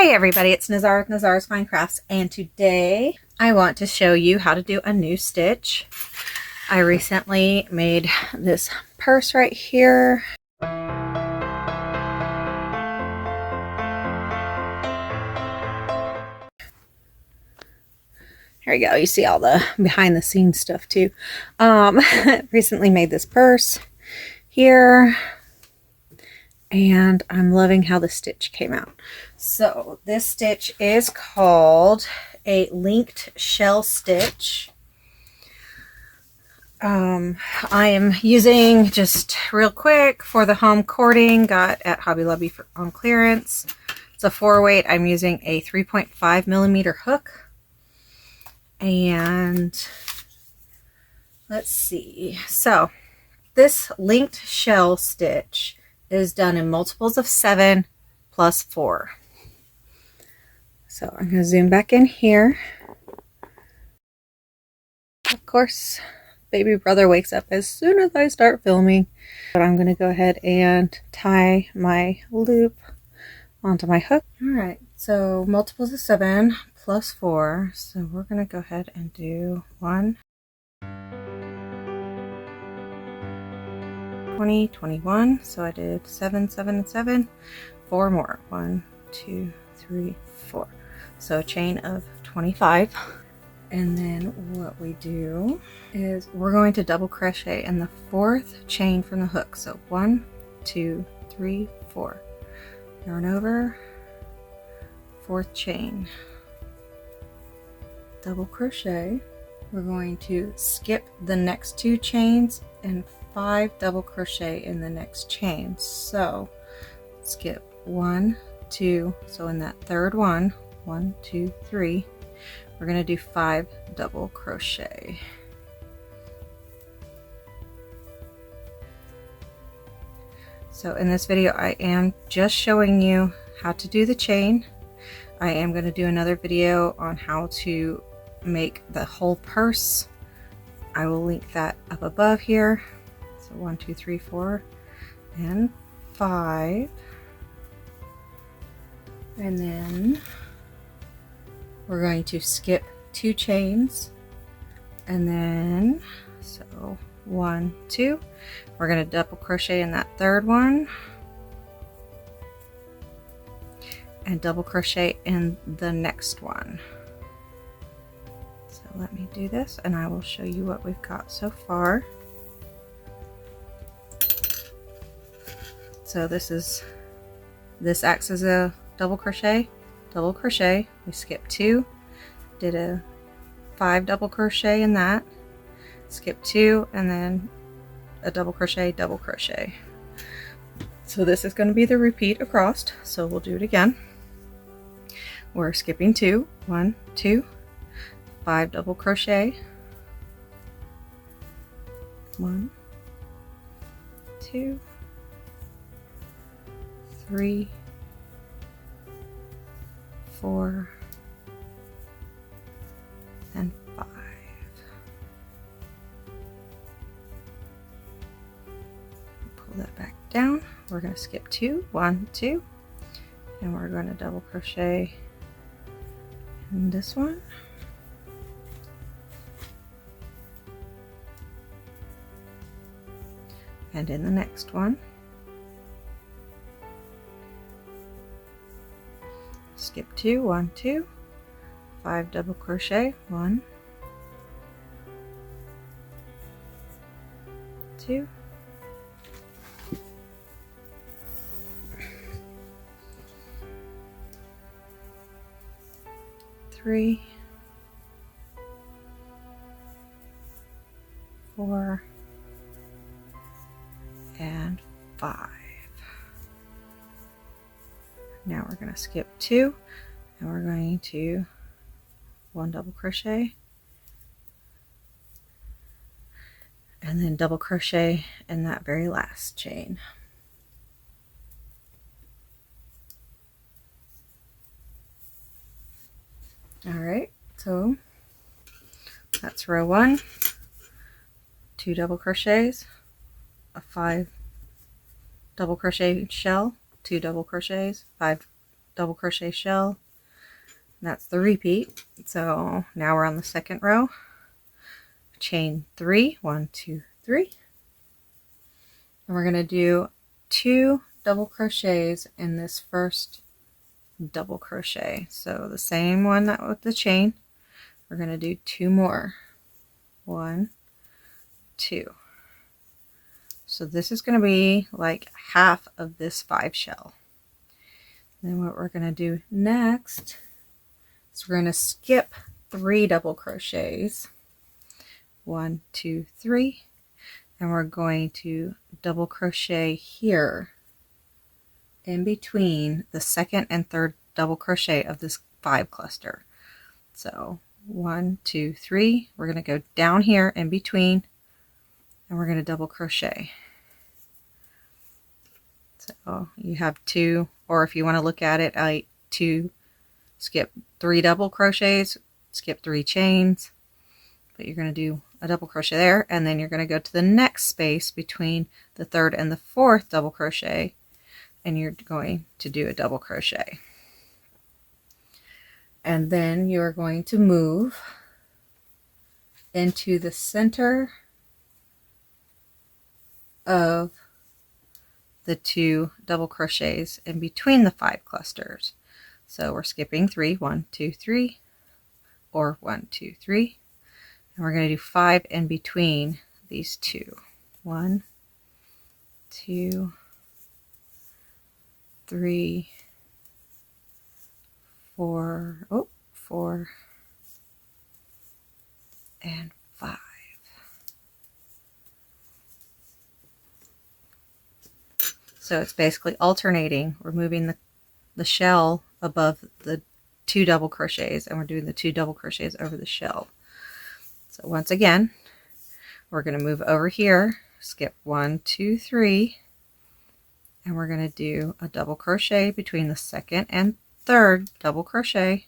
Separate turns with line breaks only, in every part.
Hey everybody, it's Nazar with Nazarasfinecrafts, and today I want to show you how to do a new stitch. I recently made this purse right here. Here you go, you see all the behind the scenes stuff too. Recently made this purse here, and I'm loving how the stitch came out. So this stitch is called a linked shell stitch. I am using, just real quick, for the home cording, got at Hobby Lobby on clearance. It's a 4-weight. I'm using a 3.5 millimeter hook. And let's see. So this linked shell stitch is done in multiples of 7 plus 4. So I'm going to zoom back in here. Of course, baby brother wakes up as soon as I start filming. But I'm going to go ahead and tie my loop onto my hook. Alright, so multiples of 7 plus 4. So we're going to go ahead and do 1, 20, 21. So I did 7, 7, and 7. 4 more. 1, 2, 3, 4. So a chain of 25. And then what we do is we're going to double crochet in the 4th chain from the hook. So 1, 2, 3, 4. Yarn over, 4th chain, double crochet. We're going to skip the next 2 chains and 5 double crochet in the next chain. So skip 1, 2. So in that 3rd one, 1, 2, 3. We're going to do 5 double crochet. So in this video, I am just showing you how to do the chain. I am going to do another video on how to make the whole purse. I will link that up above here. So 1, 2, 3, 4, and 5. And then we're going to skip 2 chains, and then so 1, 2. We're going to double crochet in that 3rd one and double crochet in the next one. So let me do this and I will show you what we've got so far. So this acts as a double crochet, we skip 2, did a 5 double crochet in that, skip 2, and then a double crochet. So this is going to be the repeat across, so we'll do it again. We're skipping 2, 1, 2, 5 double crochet, 1, 2, 3, 4, and 5. Pull that back down. We're going to skip 2, 1, 2, and we're going to double crochet in this one. And in the next one. Skip 2, 1, 2, 5 double crochet, 1, 2, 3, 4, and 5. Now we're going to skip 2 and we're going to 1 double crochet and then double crochet in that very last chain. Alright, so that's row 1, 2 double crochets, a 5 double crochet shell, 2 double crochets, 5 double crochet shell. That's the repeat. So now we're on the second row. Chain 3, 1, 2, 3, and we're going to do 2 double crochets in this first double crochet. So the same one that with the chain, we're going to do 2 more. 1, 2. So this is going to be like half of this 5 shell. Then what we're going to do next is we're going to skip 3 double crochets. 1, 2, 3, and we're going to double crochet here in between the second and third double crochet of this 5 cluster. So 1, 2, 3, we're going to go down here in between, and we're going to double crochet. So you have 2, or if you want to look at it like 2, skip 3 double crochets, skip 3 chains, but you're going to do a double crochet there, and then you're going to go to the next space between the third and the fourth double crochet, and you're going to do a double crochet. And then you're going to move into the center of the 2 double crochets in between the 5 clusters. So we're skipping 3, 1, 2, 3, or 1, 2, 3, and we're going to do 5 in between these 2. 1, 2, 3, 4, 4, and 5. So it's basically alternating. We're moving the shell above the 2 double crochets, and we're doing the 2 double crochets over the shell. So once again, we're going to move over here, skip 1, 2, 3, and we're going to do a double crochet between the second and third double crochet,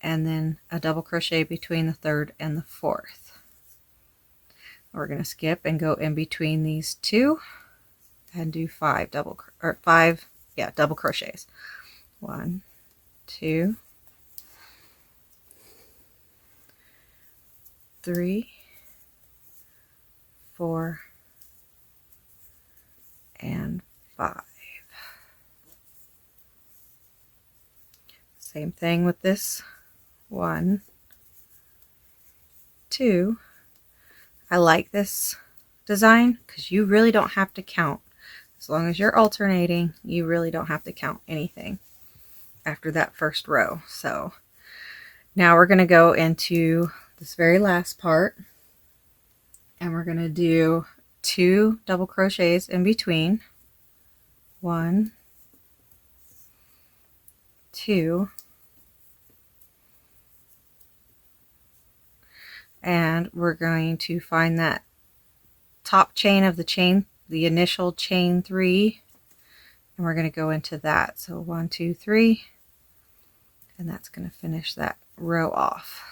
and then a double crochet between the third and the fourth. We're going to skip and go in between these 2 and do 5 double crochets. 1, 2, 3, 4, and 5. Same thing with this 1, 2. I like this design because you really don't have to count. As long as you're alternating, you really don't have to count anything after that first row. So now we're going to go into this very last part, and we're going to do 2 double crochets in between. 1, 2, and we're going to find that top chain of the chain, the initial chain 3, and we're going to go into that. So 1, 2, 3, and that's going to finish that row off.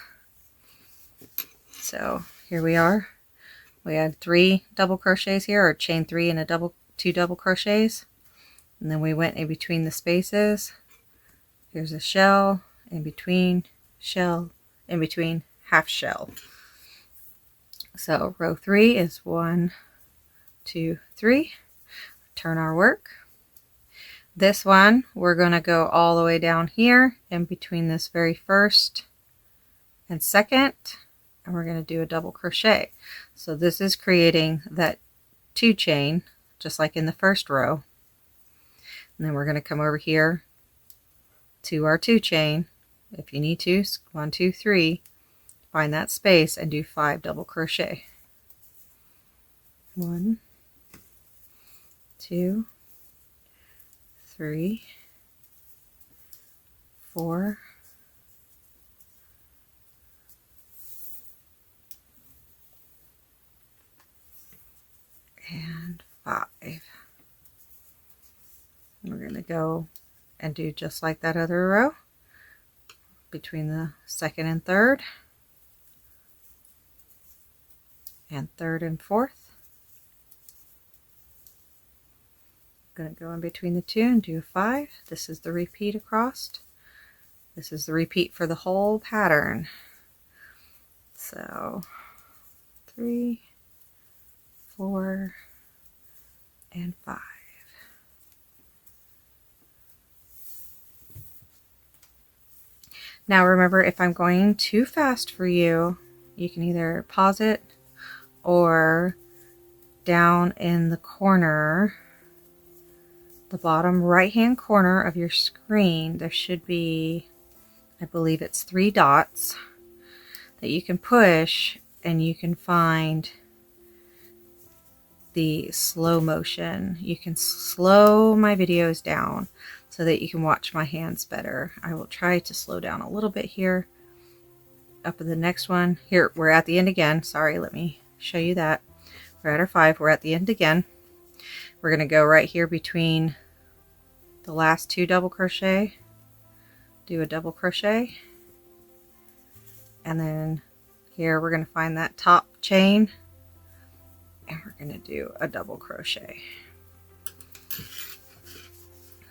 So here we are. We had 3 double crochets here, or chain 3 and a 2 double crochets, and then we went in between the spaces. Here's a shell, in between shell, in between half shell. So row 3 is 1, 2, 3. Turn our work. This one, we're going to go all the way down here in between this very first and second, and we're going to do a double crochet. So this is creating that 2 chain, just like in the first row. And then we're going to come over here to our 2 chain. If you need to, 1, 2, 3, find that space and do 5 double crochet. 1, 2, 3, 4, and 5. We're going to go and do just like that other row between the second and third and fourth. going to go in between the two and do a 5. This is the repeat across. This is the repeat for the whole pattern. So 3, 4, and 5. Now remember, if I'm going too fast for you, you can either pause it, or down in the corner, the bottom right hand corner of your screen, there should be, I believe it's 3 dots that you can push, and you can find the slow motion. You can slow my videos down so that you can watch my hands better. I will try to slow down a little bit here. Up in the next one, here we're at the end again. Sorry, let me show you that. We're at our 5, we're at the end again. We're going to go right here between the last 2 double crochet, do a double crochet, and then here we're going to find that top chain, and we're going to do a double crochet.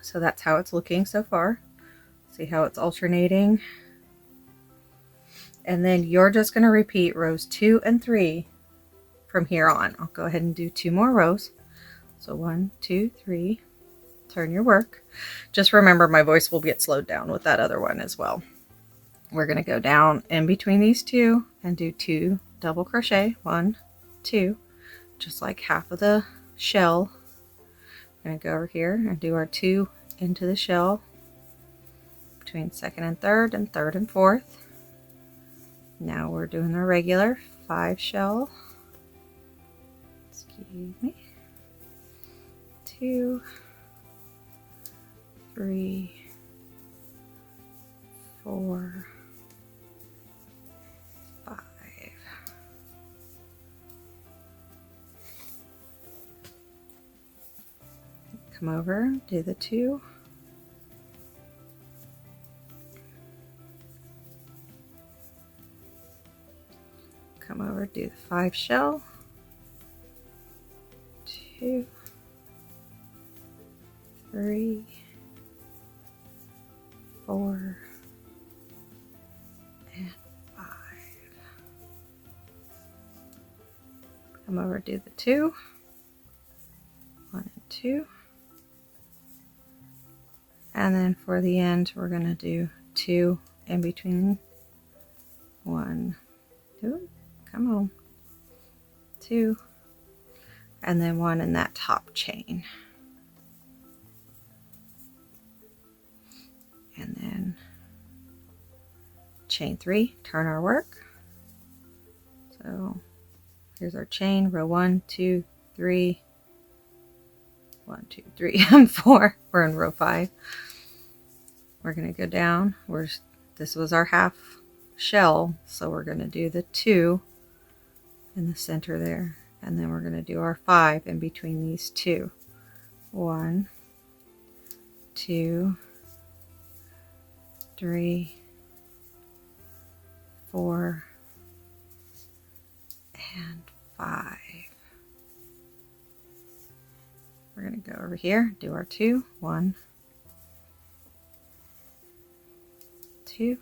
So that's how it's looking so far. See how it's alternating? And then you're just going to repeat rows 2 and 3 from here on. I'll go ahead and do 2 more rows. So 1, 2, 3. Turn your work. Just remember, my voice will get slowed down with that other one as well. We're going to go down in between these 2 and do 2 double crochet. 1, 2, just like half of the shell. We're going to go over here and do our 2 into the shell between 2nd and 3rd and 3rd and 4th. Now we're doing the regular 5 shell. Excuse me. 2, 3, 4, 5. Come over, do the 2. Come over, do the 5 shell. 2, 3, 4, and 5. Come over, do the 2, 1 and 2, and then for the end we're going to do 2 in between. 1, 2, come on, 2, and then 1 in that top chain. And then chain 3, turn our work. So here's our chain, row 1, 2, 3, 1, 2, 3, and 4. We're in row 5. We're going to go down. This was our half shell, so we're going to do the 2 in the center there, and then we're going to do our 5 in between these 2. 1, 2, 3, 4, and 5. We're going to go over here, do our 2, 1, 2,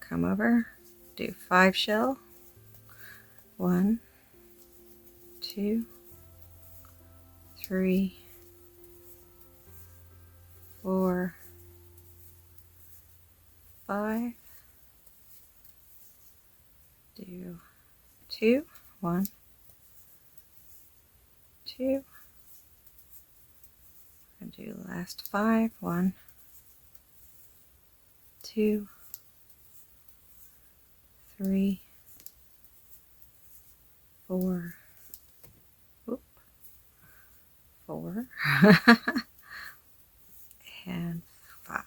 come over, do 5 shell, 1, 2, 3, 4, 5, do 2, 1, 2, and do the last 5, 1, 2, 3, 4, 4, and 5.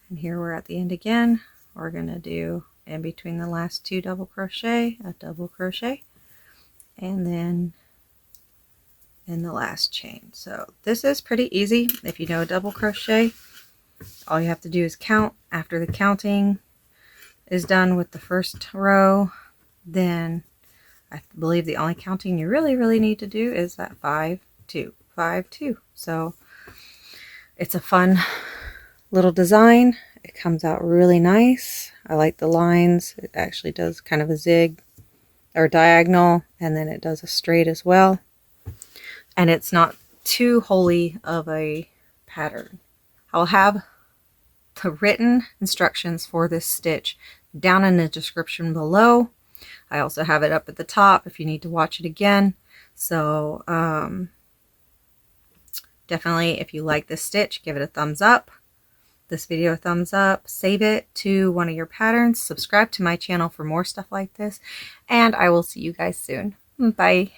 And here we're at the end again. We're going to do in between the last 2 double crochet, a double crochet, and then in the last chain. So this is pretty easy. If you know a double crochet, all you have to do is count. After the counting is done with the first row, then I believe the only counting you really need to do is that 5, 2, 5, 2. So it's a fun little design. It comes out really nice. I like the lines. It actually does kind of a zig or diagonal, and then it does a straight as well. And it's not too wholly of a pattern. I'll have the written instructions for this stitch down in the description below. I also have it up at the top if you need to watch it again. So definitely, if you like this stitch, give it a thumbs up. This video a thumbs up. Save it to one of your patterns. Subscribe to my channel for more stuff like this. And I will see you guys soon. Bye.